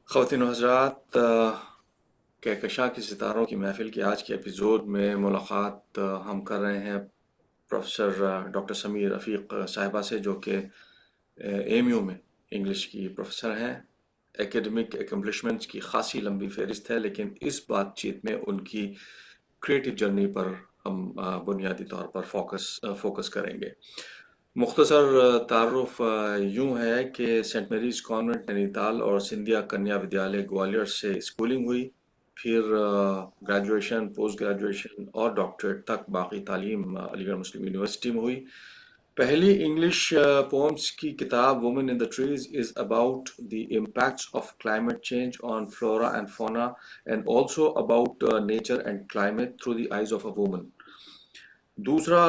ख़वातीन व हज़रात, कहकशां के सितारों की महफ़िल की आज के एपिसोड में मुलाकात हम कर रहे हैं प्रोफ़ेसर डॉक्टर समीर रफ़ीक साहिबा से, जो कि एएमयू में इंग्लिश की प्रोफ़ेसर हैं। एकेडमिक एकम्प्लिशमेंट्स की ख़ासी लंबी फ़हरिस्त है, लेकिन इस बातचीत में उनकी क्रिएटिव जर्नी पर हम बुनियादी तौर पर फ़ोकस करेंगे। मुख्तसर तारुफ यूँ है कि सेंट मेरीज़ कॉन्वेंट नैनीताल और सिंधिया कन्या विद्यालय ग्वालियर से स्कूलिंग हुई। फिर ग्रेजुएशन, पोस्ट ग्रेजुएशन और डॉक्टरेट तक बाकी तालीम अलीगढ़ मुस्लिम यूनिवर्सिटी में हुई। पहली इंग्लिश पोम्स की किताब women in the trees is about the impacts of climate change on flora and fauna and also about nature and climate through the eyes of a woman. दूसरा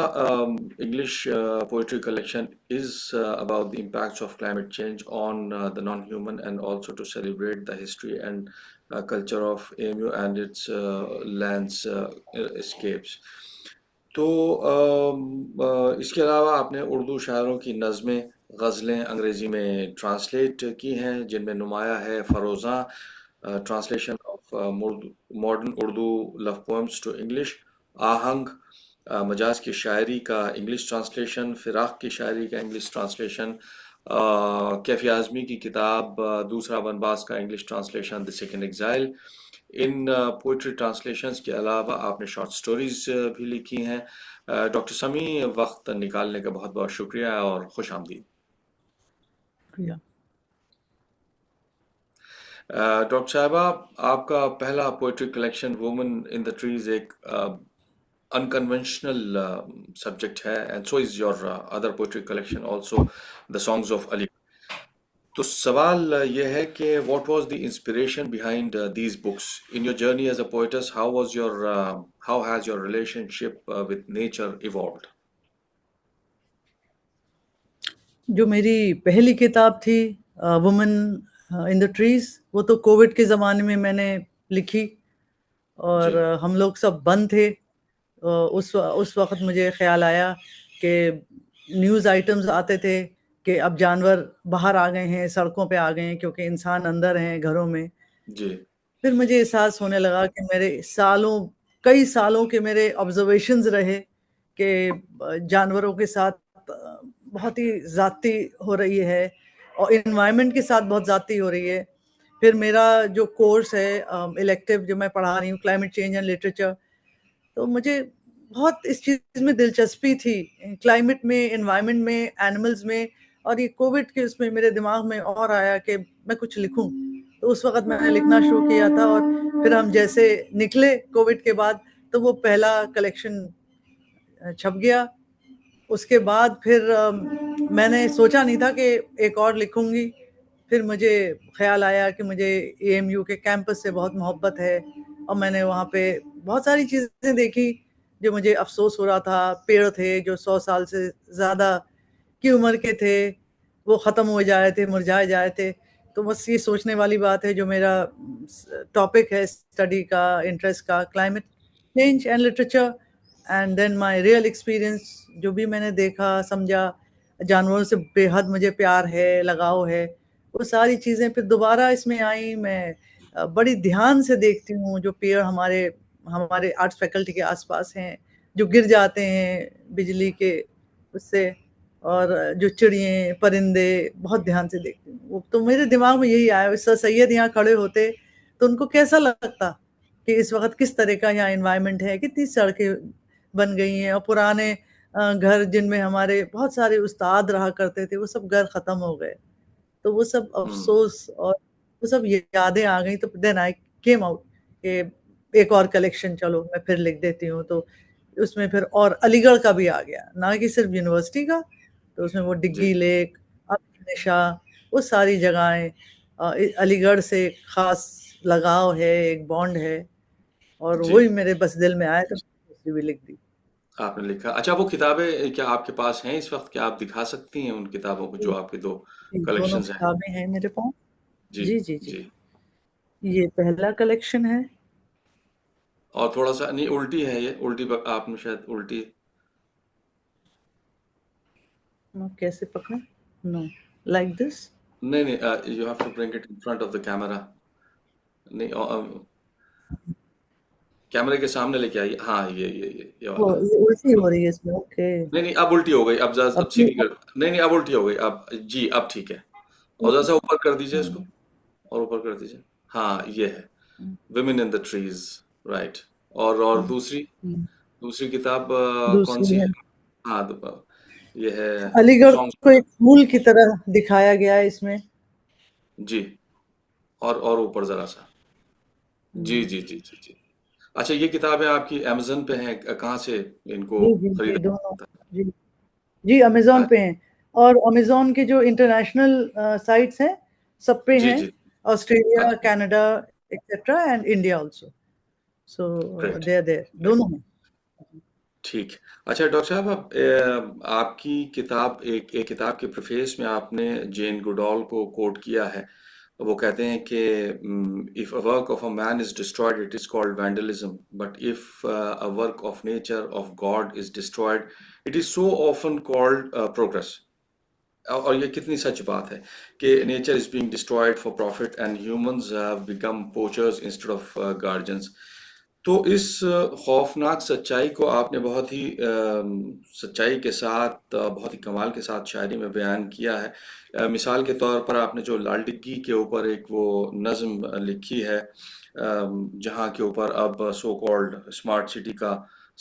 English poetry collection is about the impacts of climate change on the non-human, and also to celebrate the history and culture of AMU and its landscapes. तो इसके अलावा आपने उर्दू शायरों की नज़में, गज़लें अंग्रेज़ी में translate की हैं, जिनमें नुमाया है Farozan, translation of modern Urdu love poems to English, Aahang, Majaz की शायरी का इंग्लिश ट्रांसलेशन, फिराक की शायरी का इंग्लिश ट्रांसलेशन, कैफी आज़मी की किताब दूसरा बनबास का English translation the second exile. In poetry translations के अलावा आपने शॉर्ट स्टोरीज भी लिखी हैं। डॉक्टर समी, वक्त निकालने का बहुत बहुत शुक्रिया और खुश आमदीद। शुक्रिया। डॉक्टर साहबा, आपका पहला poetry collection women in the trees एक unconventional subject है, and so is your other poetry collection also, the songs of Ali. तो सवाल ये है कि what was the inspiration behind these books in your journey as a poetess? How has your relationship with nature evolved? जो मेरी पहली किताब थी वुमेन इन द ट्रीज, वो तो कोविड के ज़माने में मैंने लिखी जी और हम लोग सब बंद थे। उस वक़्त मुझे ख़्याल आया कि न्यूज़ आइटम्स आते थे कि अब जानवर बाहर आ गए हैं, सड़कों पे आ गए हैं क्योंकि इंसान अंदर हैं घरों में। जी फिर मुझे एहसास होने लगा कि कई सालों के मेरे ऑब्जर्वेशंस रहे कि जानवरों के साथ बहुत ही ज़्यादती हो रही है और एनवायरनमेंट के साथ बहुत ज़्यादती हो रही है। फिर मेरा जो कोर्स है इलेक्टिव जो मैं पढ़ा रही हूँ, क्लाइमेट चेंज एंड लिटरेचर, तो मुझे बहुत इस चीज़ में दिलचस्पी थी, क्लाइमेट में, एनवायरनमेंट में, एनिमल्स में। और ये कोविड के उसमें मेरे दिमाग में और आया कि मैं कुछ लिखूं। तो उस वक़्त मैंने लिखना शुरू किया था और फिर हम जैसे निकले कोविड के बाद, तो वो पहला कलेक्शन छप गया। उसके बाद फिर मैंने सोचा नहीं था कि एक और लिखूंगी। फिर मुझे ख्याल आया कि मुझे एएमयू के कैंपस से बहुत मोहब्बत है और मैंने वहाँ पे बहुत सारी चीज़ें देखी जो मुझे अफसोस हो रहा था। पेड़ थे जो 100 साल से ज़्यादा की उम्र के थे, वो ख़त्म हो जाए थे, मुरझाए जाए थे। तो बस ये सोचने वाली बात है। जो मेरा टॉपिक है स्टडी का, इंटरेस्ट का, climate change and literature, and then my real experience, जो भी मैंने देखा समझा, जानवरों से बेहद मुझे प्यार है, लगाव है, वो सारी चीज़ें फिर दोबारा इसमें आई। मैं बड़ी ध्यान से देखती हूँ जो पेड़ हमारे हमारे आर्ट्स फैकल्टी के आसपास हैं, जो गिर जाते हैं बिजली के उससे, और जो चिड़िए परिंदे बहुत ध्यान से देखती हूँ। वो तो मेरे दिमाग में यही आया, सर सैयद यहाँ खड़े होते तो उनको कैसा लगता कि इस वक्त किस तरह का यहाँ एनवायरनमेंट है, कितनी सड़कें बन गई हैं और पुराने घर जिनमें हमारे बहुत सारे उस्ताद रहा करते थे, वो सब घर खत्म हो गए। तो वो सब हम्म अफसोस और वो सब यादें आ गई। तो देन आई केम आउट कि एक और कलेक्शन चलो मैं फिर लिख देती हूँ। तो उसमें फिर और अलीगढ़ का भी आ गया, ना कि सिर्फ यूनिवर्सिटी का। तो उसमें वो जी डिग्गी लेक, निशा, वो सारी जगहें, अलीगढ़ से खास लगाव है, एक बॉन्ड है और जी वही मेरे बस दिल में आया तो दूसरी भी लिख दी। आपने लिखा। अच्छा, वो किताबें क्या आपके पास हैं इस वक्त? क्या आप दिखा सकती हैं उन किताबों को, जो आपके दो जी, दोनों कलेक्शंस हैं? किताबें हैं मेरे पास। जी जी, जी, जी। जी। ये पहला कलेक्शन है। और थोड़ा सा नहीं, उल्टी है ये, आपने शायद उल्टी। कैसे पकड़ा? No, like this. नहीं नहीं, you have to bring it in front of the camera. नहीं कैमरे के सामने लेके आइए। हाँ, ये वो वाला। ये उल्टी हो रही है इसमें, ओके। नहीं नहीं, अब उल्टी हो गई, अब अपनी सीधी कर। नहीं नहीं, अब उल्टी हो गई, अब जी अब ठीक है। और जरा सा ऊपर कर दीजिए इसको, और ऊपर कर दीजिए। हाँ, ये है women in the trees, right. और दूसरी, दूसरी किताब कौन दूसरी सी है है? हाँ, ये है अलीगढ़ सॉन्ग। को एक फूल की तरह दिखाया गया है इसमें। जी, और ऊपर जरा सा। जी जी जी जी जी। अच्छा, ये किताबें आपकी अमेज़न पे हैं, कहाँ से इनको जी जी जी, खरीदा दोनों। जाता जी जी, अमेज़न है? पे हैं। और अमेज़न के जो इंटरनेशनल साइट्स हैं, सब पे जी हैं। जी। ऑस्ट्रेलिया, अच्छा, Canada etcetera and India also. So great they are there, great. दोनों हैं। ठीक। अच्छा डॉक्टर साहब, आपकी किताब, एक किताब के प्रेफेस में आपने जेन गुडॉल को कोट किया है। वो कहते हैं कि if a work of a man is destroyed it is called vandalism, but if a work of nature of God is destroyed it is so often called progress. और ये कितनी सच बात है कि nature is being destroyed for profit and humans have become poachers instead of guardians. तो इस खौफनाक सच्चाई को आपने बहुत ही सच्चाई के साथ, बहुत ही कमाल के साथ शायरी में बयान किया है। मिसाल के तौर पर आपने जो लाल डिग्गी के ऊपर एक वो नज़्म लिखी है, जहाँ के ऊपर अब सो कॉल्ड स्मार्ट सिटी का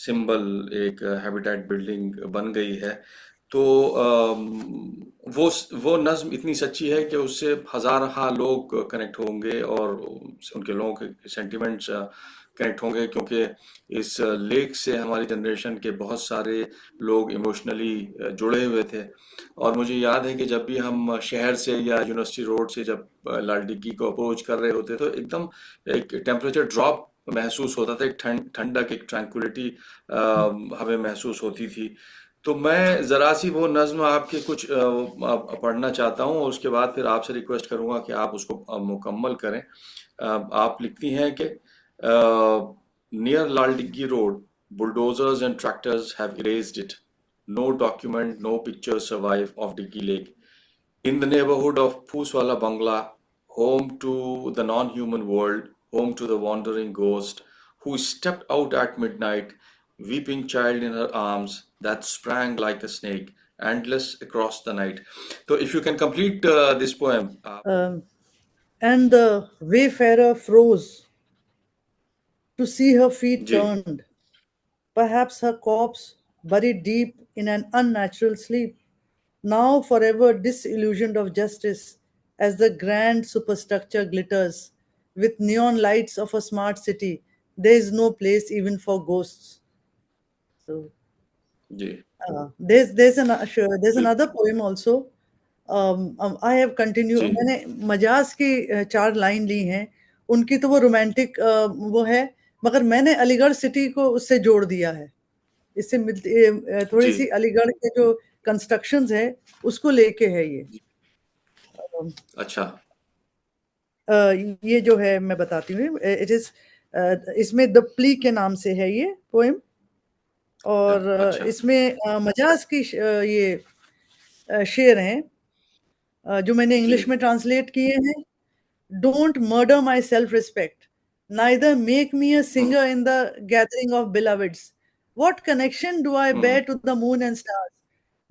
सिंबल एक हैबिटेट बिल्डिंग बन गई है। तो वो नज़्म इतनी सच्ची है कि उससे हज़ार लोग कनेक्ट होंगे, और उनके लोगों के सेंटिमेंट्स कनेक्ट होंगे, क्योंकि इस लेक से हमारी जनरेशन के बहुत सारे लोग इमोशनली जुड़े हुए थे। और मुझे याद है कि जब भी हम शहर से या यूनिवर्सिटी रोड से जब लाल डिग्गी को अप्रोच कर रहे होते, तो एकदम एक टेम्परेचर ड्रॉप महसूस होता था, एक ठंडक, एक ट्रैंक्विलिटी हमें महसूस होती थी। तो मैं ज़रा सी वो नज़्म आपके कुछ पढ़ना चाहता हूँ, और उसके बाद फिर आपसे रिक्वेस्ट करूँगा कि आप उसको मुकम्मल करें। आप लिखती हैं कि नियर लाल डिग्गी road bulldozers and tractors have erased it. No document, no picture survive of Diggy Lake. In the neighborhood of Pooswala Bangla, home to the non-human world, home to the wandering ghost, who stepped out at midnight, weeping child in her arms, that sprang like a snake, endless across the night. So, if you can complete this poem. And the wayfarer froze to see her feet जी turned, perhaps her corpse buried deep in an unnatural sleep, now forever disillusioned of justice as the grand superstructure glitters with neon lights of a smart city. There is no place even for ghosts. So जी there's बिल्कुल another poem also. I have continued. जी मैंने मजाज की चार line ली हैं, उनकी तो वो romantic वो है, मगर मैंने अलीगढ़ सिटी को उससे जोड़ दिया है। इससे मिलती थोड़ी जी सी अलीगढ़ के जो कंस्ट्रक्शंस है उसको लेके है ये। जी। अम, अच्छा ये जो है मैं बताती हूँ, इट इज इसमें द प्ली के नाम से है ये पोएम। और अच्छा इसमें मजाज की ये शेर हैं, जो मैंने जी इंग्लिश में ट्रांसलेट किए हैं। Don't murder my self respect, neither make me a hmm singer in the gathering of beloveds. What connection do I hmm bear to the moon and stars?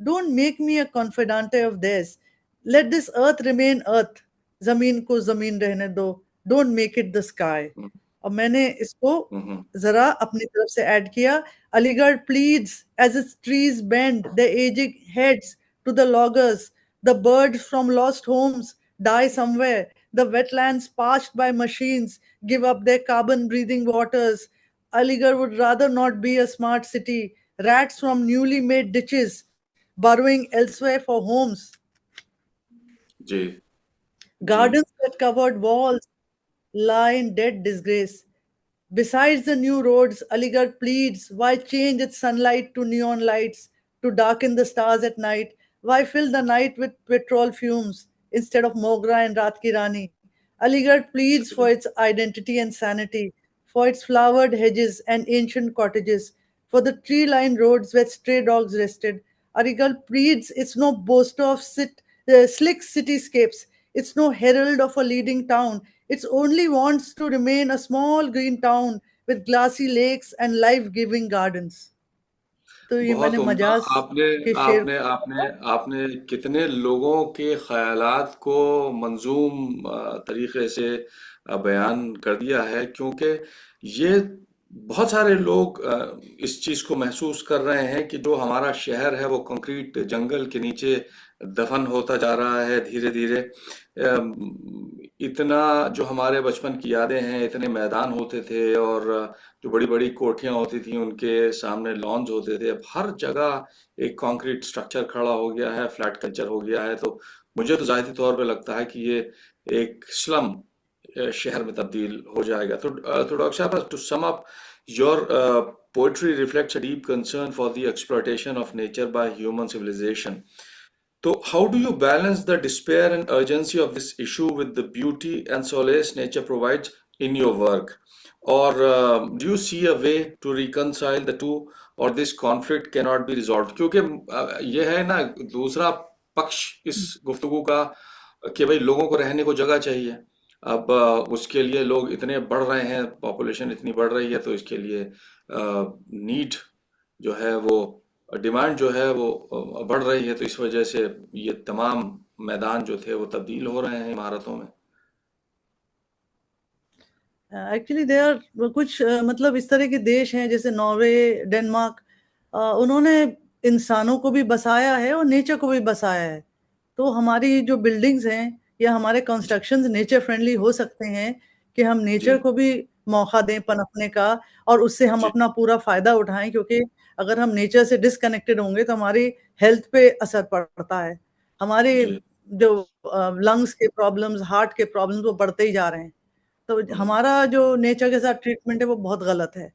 Don't make me a confidante of theirs. Let this earth remain earth. जमीन को जमीन रहने दो. Don't make it the sky. हम्म और मैंने इसको हम्म जरा अपनी तरफ से ऐड किया. Aligarh pleads as its trees bend their aging heads to the loggers. The birds from lost homes die somewhere. The wetlands parched by machines give up their carbon breathing waters. Aligarh would rather not be a smart city. Rats from newly made ditches burrowing elsewhere for homes. Ji ji Gardens that covered walls lie in dead disgrace. Besides the new roads, Aligarh pleads, why change its sunlight to neon lights to darken the stars at night? Why fill the night with petrol fumes instead of Mogra and Rat Ki Rani? Aligarh pleads for सही its identity and sanity, for its flowered hedges and ancient cottages, for the tree-lined roads where stray dogs rested. Aligarh pleads it's no boaster of slick cityscapes. It's no herald of a leading town. It only wants to remain a small green town with glassy lakes and life-giving gardens. तो ये बहुत मैंने उम्दा। मजाज आपने के शेर आपने आपने आपने कितने लोगों के ख्यालात को मंजूम तरीके से बयान कर दिया है, क्योंकि ये बहुत सारे लोग इस चीज़ को महसूस कर रहे हैं कि जो हमारा शहर है वो कंक्रीट जंगल के नीचे दफन होता जा रहा है धीरे धीरे। इतना जो हमारे बचपन की यादें हैं, इतने मैदान होते थे और जो बड़ी-बड़ी कोठियाँ होती थी, उनके सामने लॉन्स होते थे। अब हर जगह एक कंक्रीट स्ट्रक्चर खड़ा हो गया है, फ्लैट कल्चर हो गया है। तो मुझे तो ज़ाहिरी तौर पे लगता है कि ये एक स्लम शहर में तब्दील हो जाएगा। तो डॉक्टर साहब, to sum up, your poetry reflects a deep concern for the exploitation of nature by human civilisation. So, how do you balance the despair and urgency of this issue with the beauty and solace nature provides in your work? Or do you see a way to reconcile the two, or this conflict cannot be resolved? क्योंकि ये है ना दूसरा पक्ष इस गुफ्तगू का कि भाई लोगों को रहने को जगह चाहिए। अब उसके लिए लोग इतने बढ़ रहे हैं, पॉपुलेशन इतनी बढ़ रही है, तो इसके लिए नीड जो है वो डिमांड जो है वो बढ़ रही है, तो इस वजह से ये तमाम मैदान जो थे वो तब्दील हो रहे हैं इमारतों में। एक्चुअली दे आर कुछ मतलब इस तरह के देश हैं जैसे नॉर्वे, डेनमार्क, उन्होंने इंसानों को भी बसाया है और नेचर को भी बसाया है। तो हमारी जो बिल्डिंग्स हैं या हमारे जी, कंस्ट्रक्शंस नेचर फ्रेंडली हो सकते हैं कि हम नेचर जी, को भी मौका दें पनपने का और उससे हम जी, अपना पूरा फायदा उठाएं, क्योंकि अगर हम नेचर से डिसकनेक्टेड होंगे तो हमारी हेल्थ पे असर पड़ता है। हमारे जी, जो लंग्स के प्रॉब्लम्स, हार्ट के प्रॉब्लम्स वो बढ़ते ही जा रहे हैं। तो हम्म, हमारा जो नेचर के साथ ट्रीटमेंट है वो बहुत गलत है।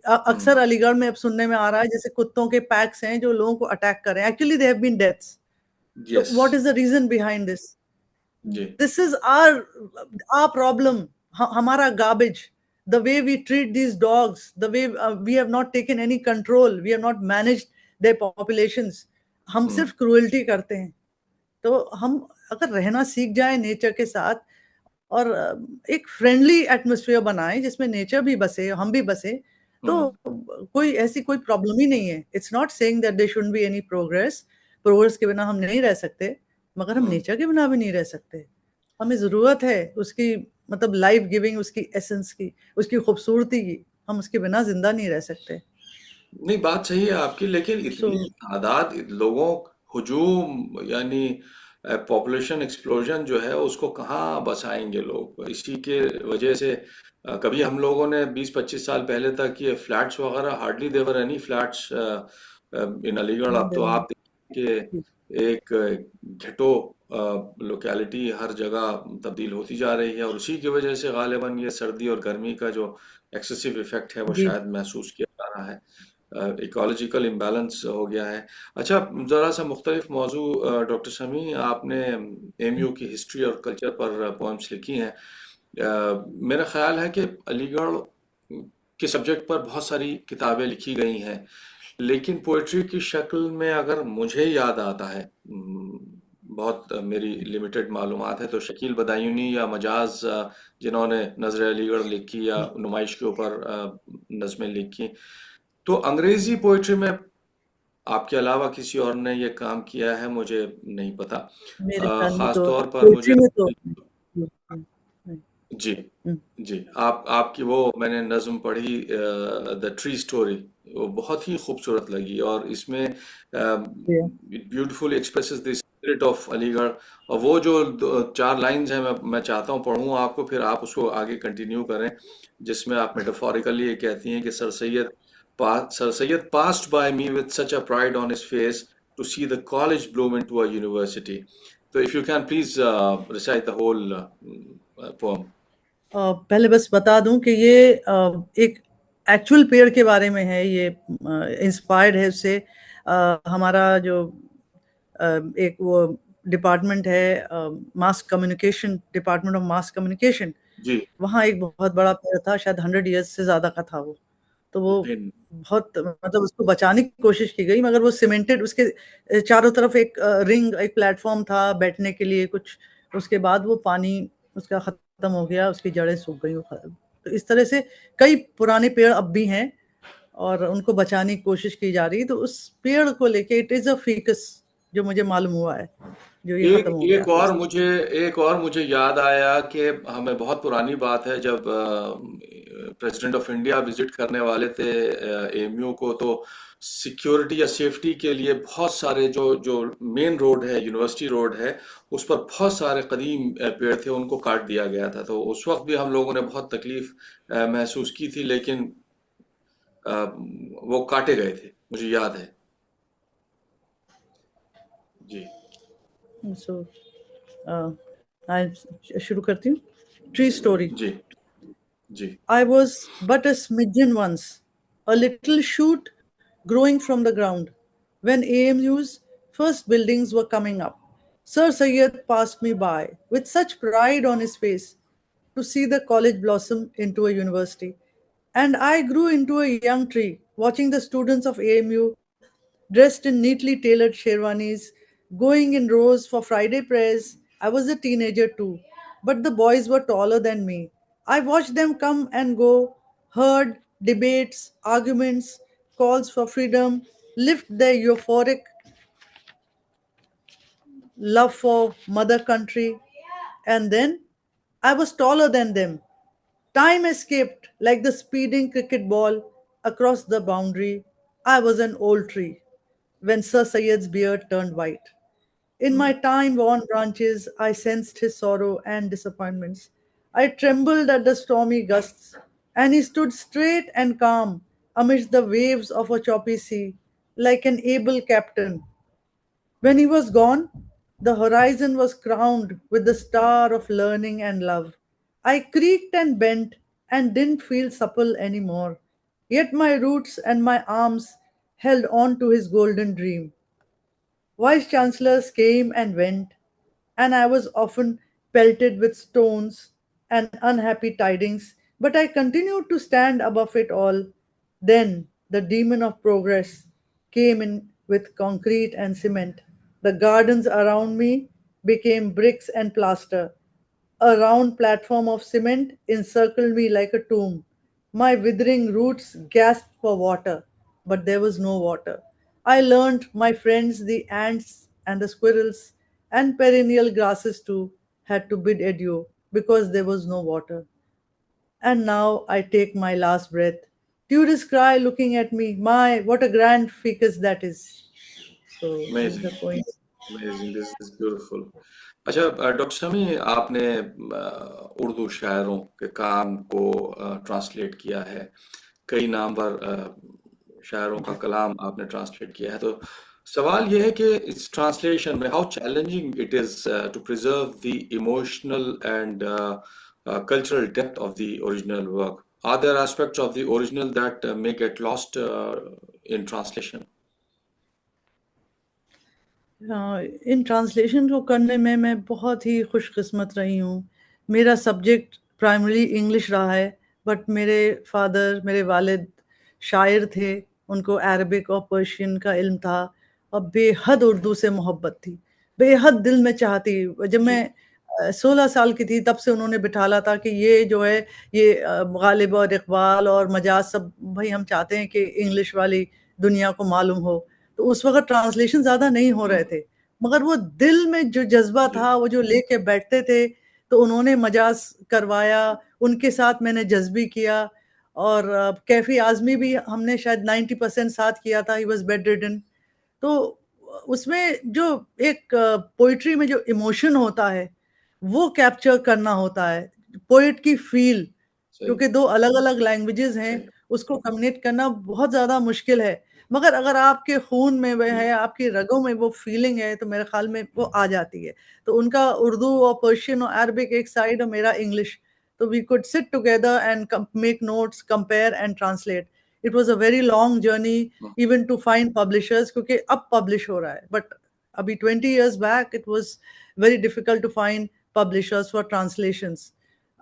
हम्म, अक्सर अलीगढ़ में अब सुनने में आ रहा है जैसे कुत्तों के पैक्स हैं जो लोगों को अटैक कर रहे हैं। Actually they have been deaths. So yes, what is the reason behind this? जी, This is our problem. Hamara garbage. The way we treat these dogs, the way we have not taken any control, we have not managed their populations. हम हम्म, सिर्फ cruelty करते हैं। तो हम अगर रहना सीख जाए नेचर के साथ और एक फ्रेंडली एटमॉस्फेयर बनाएं जिसमें नेचर भी बसे, हम भी बसे, तो हम्म, कोई ऐसी कोई प्रॉब्लम ही नहीं है। It's not saying that there shouldn't be any progress. Progress के बिना हम नहीं रह सकते, मगर हम हम्म, नेचर के बिना भी नहीं रह सकते। हमें ज़रूरत है उसकी, मतलब लाइफ गिविंग उसकी एसेंस की, उसकी खूबसूरती की। हम उसके बिना ज़िंदा नहीं रह सकते। नहीं, बात सही है आपकी, लेकिन सो इतनी तादाद लोगों, हुजूम यानी पॉपुलेशन एक्सप्लोजन जो है उसको कहाँ बसाएंगे लोग? इसी के वजह से कभी हम लोगों ने 20-25 साल पहले तक ये फ्लैट्स वगैरह, hardly there're any flats in Aligarh. अब तो आप देखिए कि एक घिटो लोकेलिटी हर जगह तब्दील होती जा रही है, और उसी की वजह से गालिबा ये सर्दी और गर्मी का जो एक्सेसिव इफेक्ट है वो जी। शायद महसूस किया जा रहा है। इकोलॉजिकल इम्बैलेंस हो गया है। अच्छा, ज़रा सा मुख्तलिफ मौजू, डॉक्टर शमी, आपने एमयू की हिस्ट्री और कल्चर पर पोएम्स लिखी हैं। मेरा ख्याल है कि अलीगढ़ के सब्जेक्ट पर बहुत सारी किताबें लिखी गई हैं, लेकिन पोइट्री की शक्ल में अगर मुझे याद आता है, बहुत मेरी लिमिटेड मालूमात है, तो शकील बदायूनी या मजाज जिन्होंने नज़र अलीगढ़ लिखी या नुमाइश के ऊपर नज़में लिखी, तो अंग्रेजी पोइट्री में आपके अलावा किसी और ने ये काम किया है मुझे नहीं पता। मेरे ख्याल में खास तो तौर पर मुझे, पोएट्री में तो जी, जी, आपकी वो मैंने नज़्म पढ़ी, द ट्री स्टोरी, वो बहुत ही खूबसूरत लगी, और इसमें beautifully expresses the spirit of Aligarh. और वो जो चार लाइंस हैं, मैं चाहता हूँ पढ़ूँ आपको, फिर आप उसको आगे कंटिन्यू करें, जिसमें आप मेटाफोरिकली ये कहती हैं कि sir Syed passed by me with such a pride on his face to see the college bloom into a university. So if you can please recite the whole poem. पहले बस बता दूं कि ये एक एक्चुअल पेड़ के बारे में है। ये इंस्पायर्ड है उससे। हमारा जो एक वो डिपार्टमेंट है, mass communication, department of mass communication, जी, वहाँ एक बहुत बड़ा पेड़ था, शायद 100 ईयर्स से ज्यादा का था वो। तो वो नहीं, बहुत, मतलब उसको बचाने की कोशिश की गई, मगर वो सीमेंटेड, उसके चारों तरफ एक रिंग, एक प्लेटफॉर्म था बैठने के लिए, कुछ उसके बाद वो पानी उसका ख़त्म हो गया, उसकी जड़ें सूख गई। तो इस तरह से कई पुराने पेड़ अब भी हैं और उनको बचाने की कोशिश की जा रही है। तो उस पेड़ को लेके इट इज़ अ फ़िकस जो मुझे मालूम हुआ है, जो ये ख़त्म एक हो गया। एक और मुझे याद आया कि हमें बहुत पुरानी बात है, जब प्रेसिडेंट ऑफ इंडिया विजिट करने वाले थे एएमयू को, तो सिक्योरिटी या सेफ्टी के लिए बहुत सारे जो जो मेन रोड है, यूनिवर्सिटी रोड है, उस पर बहुत सारे कदीम पेड़ थे, उनको काट दिया गया था। तो उस वक्त भी हम लोगों ने बहुत तकलीफ महसूस की थी, लेकिन वो काटे गए थे, मुझे याद है। जी। सो शुरू करती हूँ। Tree story. जी। जी। I was but a smidgen once, a little shoot growing from the ground, when AMU's first buildings were coming up. Sir Syed passed me by with such pride on his face to see the college blossom into a university. And I grew into a young tree, watching the students of AMU dressed in neatly tailored sherwanis, going in rows for Friday prayers. I was a teenager too, but the boys were taller than me. I watched them come and go, heard debates, arguments, calls for freedom, lift their euphoric love for mother country, and then I was taller than them. Time escaped like the speeding cricket ball across the boundary. I was an old tree when Sir Syed's beard turned white. In my time worn branches, I sensed his sorrow and disappointments. I trembled at the stormy gusts, and he stood straight and calm amidst the waves of a choppy sea, like an able captain. When he was gone, the horizon was crowned with the star of learning and love. I creaked and bent and didn't feel supple anymore. Yet my roots and my arms held on to his golden dream. Vice chancellors came and went, and I was often pelted with stones and unhappy tidings, but I continued to stand above it all. Then the demon of progress came in with concrete and cement. The gardens around me became bricks and plaster. A round platform of cement encircled me like a tomb. My withering roots gasped for water, but there was no water. I learned my friends, the ants and the squirrels, and perennial grasses too, had to bid adieu because there was no water. And now I take my last breath. Tourists cry looking at me, my, what a grand ficus that is. So, this is Amazing. the point. Amazing. This is beautiful. अच्छा, doctor Shami, आपने उर्दू शायरों के काम को translate किया है, कई नामवर शायरों का कलाम आपने ट्रांसलेट किया है। तो सवाल यह है कि इस ट्रांसलेशन में how challenging it is to preserve the emotional and cultural depth of the original work. Are there aspects of the original that may get lost in translation? In translation को करने में मैं बहुत ही खुशकिस्मत रही हूँ। मेरा सब्जेक्ट प्राइमरी इंग्लिश रहा है, बट मेरे फादर, मेरे वालिद शायर थे, उनको अरबिक और पर्शियन का इल्म था और बेहद उर्दू से मोहब्बत थी, बेहद दिल में चाह थी। जब जी। मैं 16 साल की थी तब से उन्होंने बिठाला था कि ये जो है ये गालिब और इकबाल और मजाज सब भाई हम चाहते हैं कि इंग्लिश वाली दुनिया को मालूम हो। तो उस वक़्त ट्रांसलेशन ज़्यादा नहीं हो रहे थे, मगर वो दिल में जो जज़्बा जी। था, वो जो लेके बैठते थे, तो उन्होंने मजाज करवाया, उनके साथ मैंने जज़्बी किया और कैफ़ी आज़मी भी हमने शायद 90% साथ किया था, ही वाज़ बेड रिडन। तो उसमें जो एक पोएट्री में जो इमोशन होता है, वो कैप्चर करना होता है। पोएट की फ़ील, सही। क्योंकि 2 अलग-अलग लैंग्वेजेज़ हैं, सही। उसको कम्युनिकेट करना बहुत ज़्यादा मुश्किल है। मगर अगर आपके खून में वो जी। है, आपकी रगों में वो फ़ीलिंग है, तो मेरे ख़्याल में वो आ जाती है। तो उनका उर्दू और पर्शियन और अरबिक एक साइड और मेरा इंग्लिश, तो we could sit together and make notes, compare and translate. It was a very long journey hmm. Even to find publishers, क्योंकि अब पब्लिश हो रहा है। बट अभी 20 years back it was very difficult to find publishers for translations.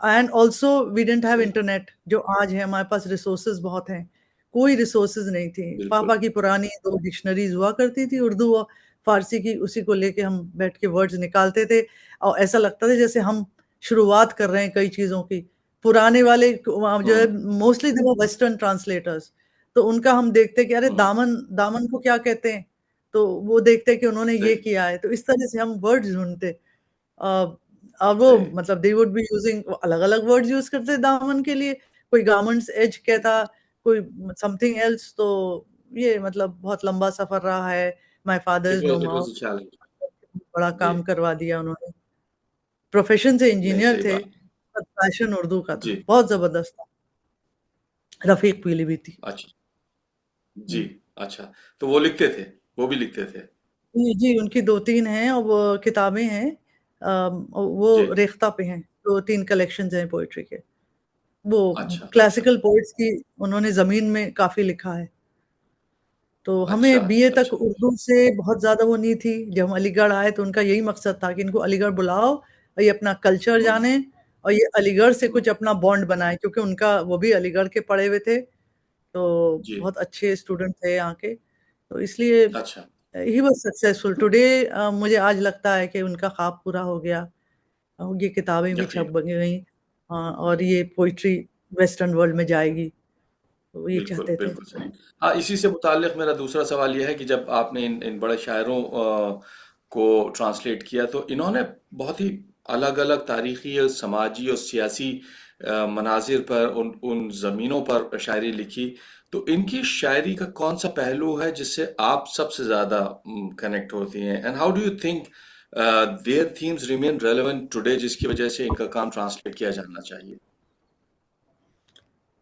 And also we didn't have सही। Internet जो आज है, हमारे पास रिसोर्सेज़ बहुत हैं। कोई रिसोर्सेज़ नहीं थी। बिल्कुल। पापा की पुरानी 2 डिक्शनरीज़ हुआ करती थी, उर्दू और फारसी की, उसी को लेके हम बैठ के वर्ड्स निकालते थे और ऐसा लगता था जैसे हम शुरुआत कर रहे हैं कई चीज़ों की। पुराने वाले जो है मोस्टली थे वो वेस्टर्न ट्रांसलेटर्स, तो उनका हम देखते कि अरे दामन दामन को क्या कहते हैं? तो वो देखते कि उन्होंने ये सही, किया है, तो इस तरह से हम वर्ड्स ढूँढते। अ, अब वो सही। मतलब दे वुड बी यूजिंग अलग-अलग वर्ड्स यूज़ करते दामन के लिए, कोई गारमेंट्स एज कहता, कोई समथिंग एल्स। तो ये मतलब बहुत लंबा सफ़र रहा है। My father is no it more. Was a challenge. बड़ा जी, काम करवा दिया उन्होंने। प्रोफ़ेशन से नहीं इंजीनियर सही थे, बात। पर पैशन उर्दू का था, जी, बहुत ज़बरदस्त था। रफ़ीक पीलीभीती। अच्छा। जी, हुँ। अच्छा। तो वो लिखते थे, वो भी लिखते थे। जी, जी, उनकी 2-3 हैं और वो किताबें हैं। वो जी, रेख्ता पे हैं, 2-3 कलेक्शंस हैं पोएट्री के। वो अच्छा, अच्छा, क्लासिकल पोएट्स की उन्होंने ज़मीन में काफ़ी लिखा है। तो अच्छा, हमें बीए तक अच्छा। उर्दू से बहुत ज़्यादा वो नहीं थी। जब हम अलीगढ़ आए तो उनका यही मकसद था कि इनको अलीगढ़ बुलाओ और ये अपना कल्चर हुँ, जानें और ये अलीगढ़ से हुँ, कुछ अपना बॉन्ड बनाएँ, क्योंकि उनका वो भी अलीगढ़ के पढ़े हुए थे, तो जी, बहुत अच्छे स्टूडेंट थे यहाँ के। तो इसलिए अच्छा, ही वाज़ सक्सेसफुल टुडे। मुझे आज लगता है कि उनका ख़्वाब पूरा हो गया। ये किताबें भी छप यक़ीन, गईं, और ये पोएट्री वेस्टर्न वर्ल्ड में जाएगी, तो वो ये बिल्कुल, चाहते थे। बिल्कुल सही। हाँ, इसी से मुताल्लिक़ मेरा दूसरा सवाल ये है कि जब आपने इन इन बड़े शायरों को ट्रांसलेट किया, तो इन्होंने बहुत ही अलग-अलग तारीख़ी और समाजी और सियासी मनाज़िर पर, उन उन ज़मीनों पर शायरी लिखी। तो इनकी शायरी का कौन-सा पहलू है जिससे आप सबसे ज़्यादा कनेक्ट होती हैं? And how do you think their themes remain relevant today, जिसकी वजह से इनका काम ट्रांसलेट किया जाना चाहिए?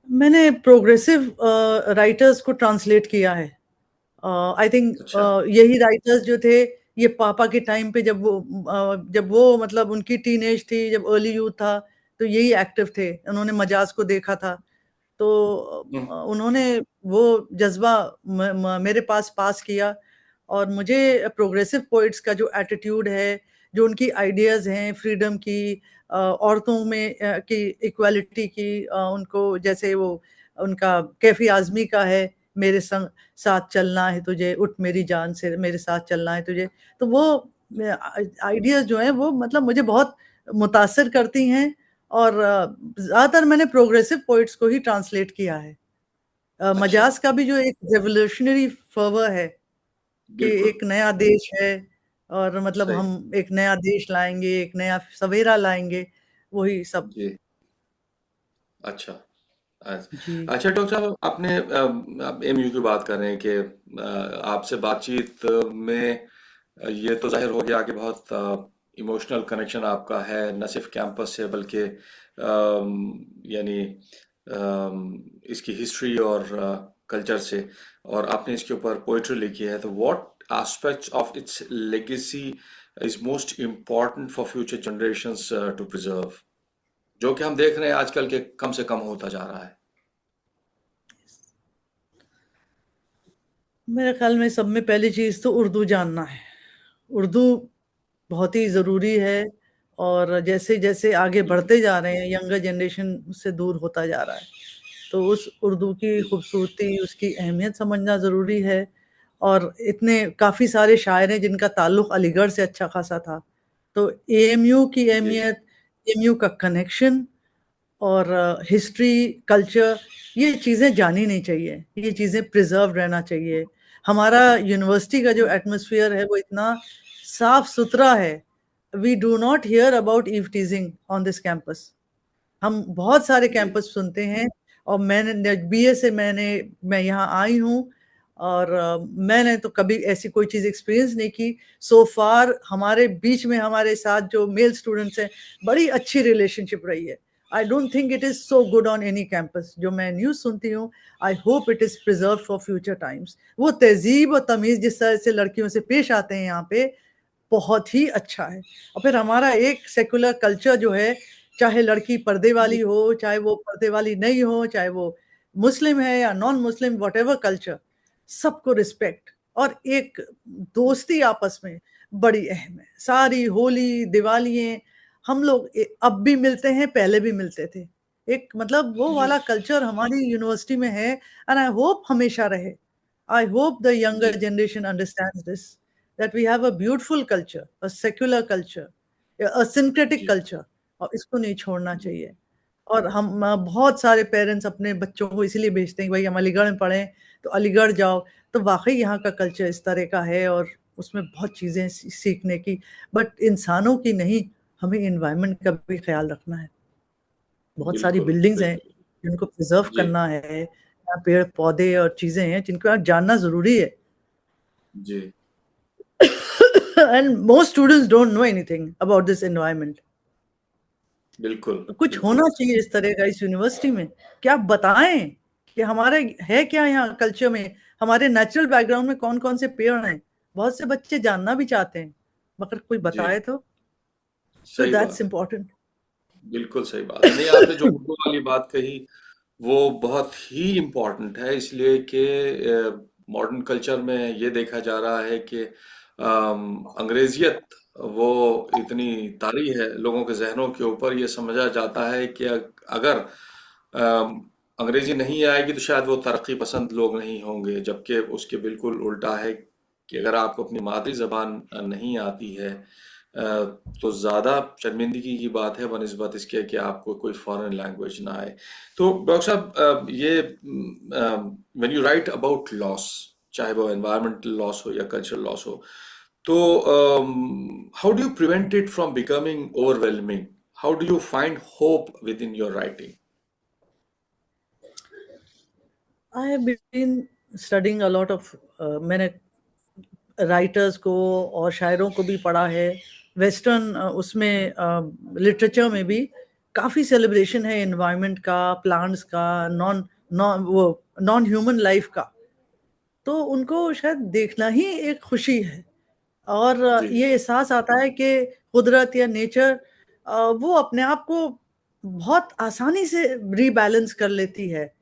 मैंने प्रोग्रेसिव राइटर्स को ट्रांसलेट किया है। आई थिंक अच्छा, यही राइटर्स जो थे, ये पापा के टाइम पे जब वो मतलब उनकी टीनेज थी, जब अर्ली यूथ था, तो यही एक्टिव थे। उन्होंने मजाज को देखा था। तो हुँ, उन्होंने वो जज़्बा मेरे पास पास किया और मुझे प्रोग्रेसिव पोएट्स का जो एटीट्यूड है, जो उनकी आइडियाज़ हैं फ्रीडम की, औरतों में की इक्वालिटी की, उनको जैसे वो उनका कैफ़ी आज़मी का है, मेरे संग साथ चलना है तुझे, उठ मेरी जान से मेरे साथ चलना है तुझे। तो वो आइडियाज़ जो हैं वो मतलब मुझे बहुत मुतासिर करती हैं और ज़्यादातर मैंने प्रोग्रेसिव पोएट्स को ही ट्रांसलेट किया है। अच्छा, मजाज का भी जो एक रेवोल्यूशनरी फ़र्वर है कि बिल्कुल, एक नया देश है और मतलब सही। हम एक नया देश लाएँगे, एक नया सवेरा लाएँगे, वही सब। जी, अच्छा। जी। अच्छा डॉक्टर साहब, आपने आप एमयू की बात कर रहे हैं कि आपसे बातचीत में ये तो ज़ाहिर हो गया कि बहुत इमोशनल कनेक्शन आपका है, न सिर्फ कैंपस से बल्कि यानी इसकी हिस्ट्री और कल्चर से, और आपने इसके ऊपर पोइट्री लिखी है। तो what aspects of its legacy is most important for future generations to preserve, जो कि हम देख रहे हैं आजकल के कम से कम होता जा रहा है? मेरे ख़्याल में सब में पहली चीज़ तो उर्दू जानना है। उर्दू बहुत ही ज़रूरी है और जैसे-जैसे आगे बिल्कुल। बढ़ते जा रहे हैं, यंगर जनरेशन उससे दूर होता जा रहा है। तो उस उर्दू की जी, खूबसूरती, उसकी अहमियत समझना ज़रूरी है और इतने काफ़ी सारे शायर हैं जिनका ताल्लुक अलीगढ़ से अच्छा खासा था। तो एएमयू की जी, अहमियत, एएमयू का कनेक्शन और हिस्ट्री, कल्चर, ये चीज़ें जानी नहीं चाहिए। ये चीज़ें प्रिज़र्व रहना चाहिए। हमारा यूनिवर्सिटी का जो एटमॉस्फियर है वो इतना साफ-सुथरा है। We do not hear about eve teasing on this campus. हम बहुत सारे जी, कैंपस सुनते हैं और बीए से मैं यहाँ आई हूँ और मैंने तो कभी ऐसी कोई चीज़ एक्सपीरियंस नहीं की। सो फार हमारे बीच में हमारे साथ जो मेल स्टूडेंट्स हैं, बड़ी अच्छी रिलेशनशिप रही है। I don't think it is so good on any campus. जो मैं न्यूज़ सुनती हूँ, I hope it is preserved for future times. वो तहज़ीब और तमीज़ जिस तरह से लड़कियों से पेश आते हैं यहाँ पे, बहुत ही अच्छा है। और फिर हमारा एक सेक्युलर कल्चर जो है, चाहे लड़की पर्दे वाली जी, हो, चाहे वो पर्दे वाली नहीं हो, चाहे वो मुस्लिम है या नॉन मुस्लिम, व्हाटएवर कल्चर, सबको रिस्पेक्ट और एक दोस्ती आपस में बड़ी अहम है। सारी होली, दिवालियाँ हम लोग अब भी मिलते हैं, पहले भी मिलते थे। एक मतलब वो जी, वाला कल्चर हमारी यूनिवर्सिटी में है एंड आई होप हमेशा रहे। आई होप द जी, younger generation understands this. that we have a beautiful culture, a secular culture, a syncretic जी culture, और इसको नहीं छोड़ना जी चाहिए। और हम बहुत सारे पेरेंट्स अपने बच्चों को इसीलिए भेजते हैं कि भाई हम अलीगढ़ में पढ़ें, तो अलीगढ़ जाओ, तो वाक़ई यहाँ का कल्चर इस तरह का है और उसमें बहुत चीज़ें सीखने की, बट इंसानों की नहीं, हमें एनवायरनमेंट का भी ख्याल रखना है। बहुत सारी बिल्कुल बिल्डिंग्स हैं बिल्कुल जिनको प्रिजर्व जी करना है, यहाँ पेड़ पौधे और चीजें हैं जिनको आज जानना जरूरी है। जी and most students don't know anything about this environment. बिल्कुल कुछ बिल्कुल होना चाहिए इस तरह का इस यूनिवर्सिटी में, कि आप बताएं कि हमारे है क्या यहाँ कल्चर में, हमारे नेचुरल बैकग्राउंड में कौन कौन से पेड़ हैं। बहुत से बच्चे जानना भी चाहते हैं, मगर कोई जी बताए तो सही दैट्स बात है इम्पोर्टेंट। बिल्कुल सही बात है नहीं आपने जो उर्दू वाली बात कही वो बहुत ही इम्पोर्टेंट है इसलिए कि मॉडर्न कल्चर में ये देखा जा रहा है कि अंग्रेजियत वो इतनी तारी है लोगों के जहनों के ऊपर ये समझा जाता है कि अगर अंग्रेजी नहीं आएगी तो शायद वो तरक्की पसंद लोग नहीं होंगे जबकि उसके बिल्कुल उल्टा है कि अगर आपको अपनी मादरी जबान नहीं आती है तो ज़्यादा शर्मिंदगी की बात है बनिस्बत इसके कि आपको कोई फॉरेन लैंग्वेज ना आए तो डॉक्टर साहब ये when you right about loss चाहे वो एनवायरमेंटल लॉस हो या कल्चरल लॉस हो तो how do you prevent it from becoming overwhelming how do you find hope within your writing I have been studying a lot of, मैंने writers को और शायरों को भी पढ़ा है। वेस्टर्न उसमें लिटरेचर में भी काफ़ी सेलिब्रेशन है एनवायरनमेंट का, प्लांट्स का, नॉन नॉन वो नॉन ह्यूमन लाइफ का। तो उनको शायद देखना ही एक खुशी है। और जी ये एहसास आता है कि कुदरत या नेचर वो अपने आप को बहुत आसानी से रीबैलेंस कर लेती है,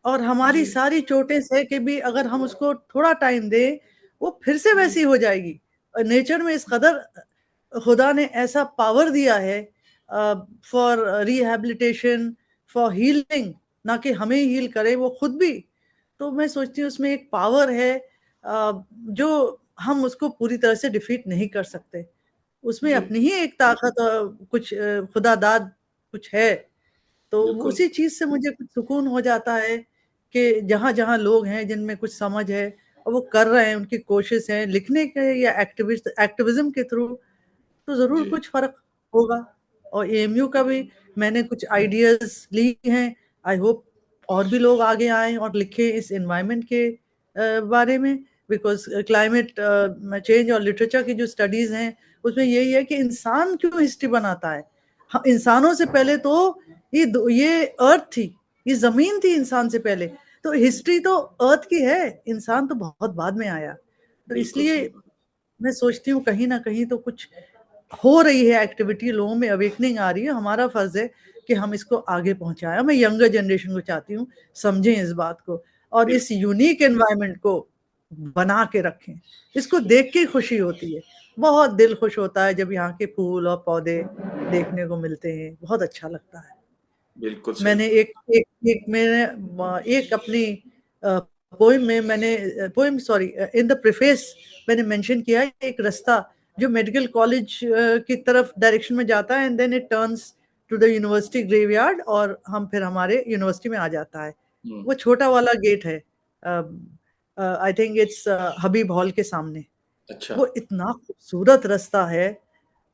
और हमारी जी सारी चोटें सह के भी अगर हम उसको थोड़ा टाइम दें, वो फिर से जी वैसी हो जाएगी। नेचर में इस कदर खुदा ने ऐसा पावर दिया है फॉर रिहैबिलिटेशन, फॉर हीलिंग, ना कि हमें हील करे, वो खुद भी। तो मैं सोचती हूँ उसमें एक पावर है जो हम उसको पूरी तरह से डिफीट नहीं कर सकते। उसमें जी अपनी ही एक ताकत कुछ खुदा दाद कुछ है। तो बिल्कुल उसी चीज से मुझे कुछ सुकून हो जाता है कि जहां जहां लोग हैं जिनमें कुछ समझ है और वो कर रहे हैं, उनकी कोशिश है लिखने के या एक्टिविज्म के थ्रू, तो जरूर जी कुछ फर्क होगा। और एएमयू का भी मैंने कुछ आइडियाज ली हैं। आई होप और भी लोग आगे आए और लिखे इस एनवायरनमेंट के बारे में, बिकॉज क्लाइमेट चेंज और लिटरेचर की जो स्टडीज हैं उसमें यही है कि इंसान क्यों हिस्ट्री बनाता है। इंसानों से पहले तो ये अर्थ थी, ये जमीन थी इंसान से पहले। तो हिस्ट्री तो अर्थ की है, इंसान तो बहुत बाद में आया। तो बिल्कुल इसलिए सही बात मैं सोचती हूँ कहीं ना कहीं तो कुछ हो रही है एक्टिविटी, लोगों में अवेकनिंग आ रही है। हमारा फर्ज है कि हम इसको आगे पहुंचाएं। मैं यंगर जनरेशन को चाहती हूँ समझें इस बात को और इस बिल्कुल यूनिक एनवायरनमेंट को बना के रखें। इसको देख के खुशी होती है, बहुत दिल खुश होता है जब यहाँ के फूल और पौधे देखने को मिलते हैं, बहुत अच्छा लगता है। बिल्कुल सही मैंने बात एक एक एक मैंने एक अपनी पोइम में मैंने poem sorry in the preface मैंने मेंशन किया है एक रास्ता जो मेडिकल कॉलेज की तरफ डायरेक्शन में जाता है, and then it turns to the university graveyard, और हम फिर हमारे यूनिवर्सिटी में आ जाता है। हम्म वो छोटा वाला गेट है, I think it's Habib hall के सामने। अच्छा वो इतना खूबसूरत रास्ता है,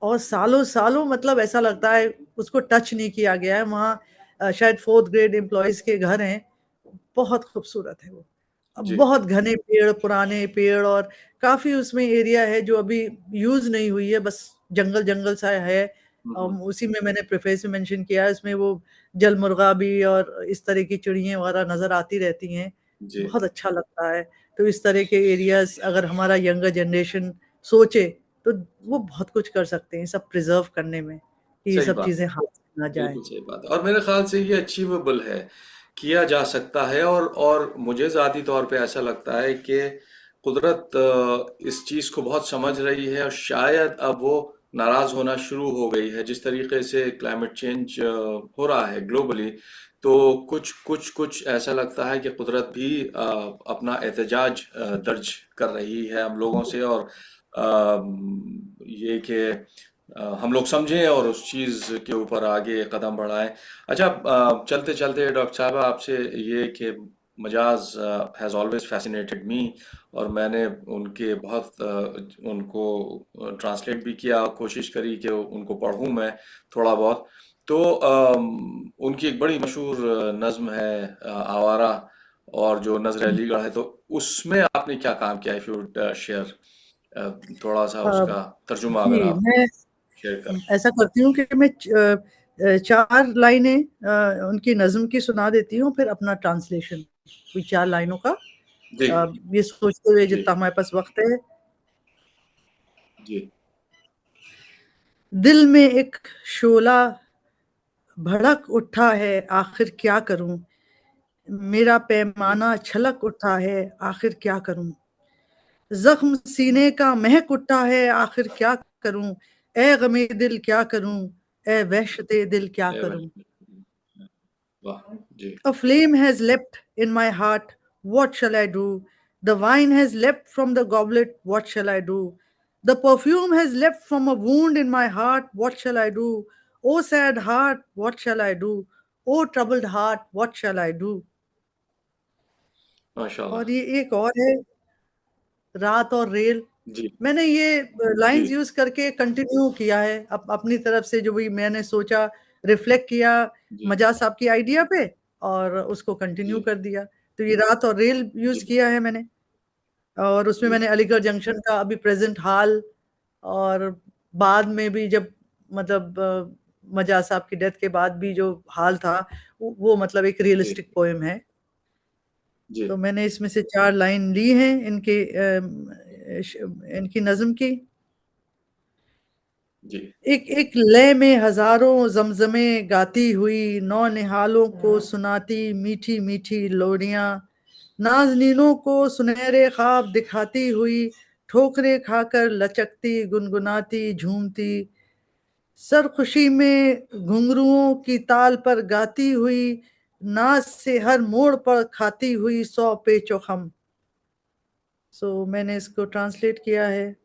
और सालों सालों मतलब ऐसा लगता है उसको टच नहीं किया गया है। वहाँ शायद फोर्थ ग्रेड एम्प्लॉयज के घर हैं। बहुत खूबसूरत है वो। अब जी बहुत घने पेड़, पुराने पेड़, और काफी उसमें एरिया है जो अभी यूज नहीं हुई है, बस जंगल जंगल सा है। हम्म उसी में मैंने प्रेफेस में मेंशन किया है, इसमें वो जलमुर्गा भी और इस तरह की चिड़ियाँ वगैरह नजर आती रहती हैं। जी बहुत अच्छा लगता है। तो इस तरह के एरियाज अगर हमारा यंगर जनरेशन सोचे तो वो बहुत कुछ कर सकते हैं सब प्रिजर्व करने में, कि ये सही सब बात चीजें हाथ से ना जाए। बिल्कुल सही बात है और मेरे ख्याल से ये अचीवेबल है किया जा सकता है और मुझे ज़ाती तौर पे ऐसा लगता है कि कुदरत इस चीज़ को बहुत समझ रही है और शायद अब वो नाराज़ होना शुरू हो गई है जिस तरीके से क्लाइमेट चेंज हो रहा है ग्लोबली तो कुछ कुछ कुछ ऐसा लगता है कि कुदरत भी अपना एहतजाज दर्ज कर रही है हम लोगों से और ये कि हम लोग समझें और उस चीज़ के ऊपर आगे कदम बढ़ाएं। अच्छा, चलते चलते डॉक्टर साहब आपसे ये कि Majaz has always fascinated me, और मैंने उनके बहुत उनको ट्रांसलेट भी किया, कोशिश करी कि उनको पढ़ूं मैं थोड़ा बहुत। तो उनकी एक बड़ी मशहूर नज्म है आवारा, और जो नजर अलीगढ़ है, तो उसमें आपने क्या काम किया? इफ यू शेयर थोड़ा सा अ, उसका तर्जुमा अगर जी, आप मैं शेयर कर। ऐसा करती हूँ कि मैं 4 लाइनें उनकी नज़्म की सुना देती हूँ, फिर अपना ट्रांसलेशन, कोई 4 लाइनों का, जी ये सोचते हुए जी जितना हमारे पास वक़्त है। जी दिल में एक शोला भड़क उठा है, आखिर क्या करूँ? मेरा जी पैमाना छलक उठा है, आखिर क्या करूँ? ज़ख्म सीने का महक उठा है, आखिर क्या करूँ? ए गमे दिल क्या करूँ? ए वहशते दिल क्या ए करूँ? भाई, वाह जी A flame has leapt in my heart, what shall I do? The wine has leapt from the goblet, what shall I do? The perfume has leapt from a wound in my heart, what shall I do? O sad heart, what shall I do? O troubled heart, what shall I do? माशाल्लाह। और ये एक और है, रात और rail. जी मैंने ये जी लाइंस यूज करके कंटिन्यू किया है अपनी तरफ से, जो भी मैंने सोचा, रिफ्लेक्ट किया जी मजा साहब की आइडिया पे, और उसको कंटिन्यू जी कर दिया। तो ये रात और रेल यूज जी किया है मैंने, और उसमें जी मैंने अलीगढ़ जंक्शन का अभी प्रेजेंट हाल, और बाद में भी जब मतलब मजा साहब की डेथ के बाद भी जो हाल था, वो मतलब एक जी रियलिस्टिक पोएम है। जी तो मैंने इसमें से 4 लाइन ली हैं इनके इनकी नज़्म की। जी एक एक लय में हजारों जमजमे गाती हुई, नौ निहालों को सुनाती मीठी मीठी लोरियां, नाजनीनों को सुनहरे ख्वाब दिखाती हुई, ठोकरे खाकर लचकती गुनगुनाती झूमती, सरखुशी में घुंघरुओं की ताल पर गाती हुई, नाच से हर मोड़ पर खाती हुई सौ पेचो खम। सो मैंने इसको ट्रांसलेट किया है।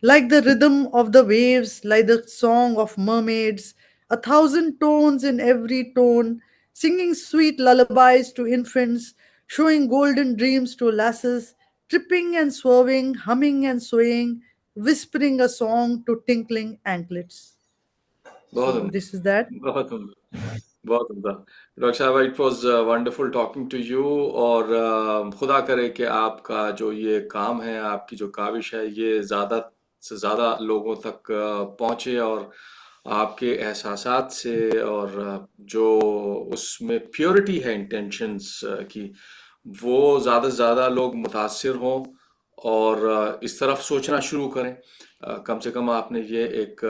Like the rhythm of the waves, like the song of mermaids, a thousand tones in every tone, singing sweet lullabies to infants, showing golden dreams to lasses, tripping and swerving, humming and swaying, whispering a song to tinkling anklets. बहुत So उम्दा, this is that. बहुत उम्दा, बहुत उम्दा। Doctor साहब, it was wonderful talking to you, और खुदा करे कि आपका जो ये काम है, आपकी जो काविश है, ये ज़्यादा से ज़्यादा लोगों तक पहुँचे, और आपके एहसासात से, और जो उसमें प्योरिटी है इंटेंशंस की, वो ज़्यादा से ज़्यादा लोग मुतासिर हों और इस तरफ सोचना शुरू करें। कम से कम आपने ये एक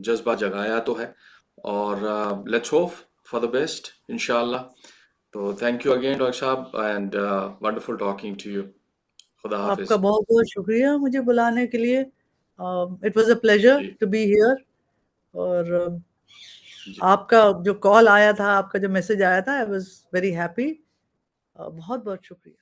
जज्बा जगाया तो है, और let's hope for the best इंशाल्लाह। तो थैंक यू अगेन डॉक्टर साहब, and wonderful talking to you. खुदा आपका हाफिज। बहुत बहुत शुक्रिया मुझे बुलाने के लिए। इट वाज अ प्लेजर जी टू बी हियर। और जी आपका जो कॉल आया था, आपका जो मैसेज आया था, आई वाज वेरी हैप्पी। बहुत बहुत शुक्रिया।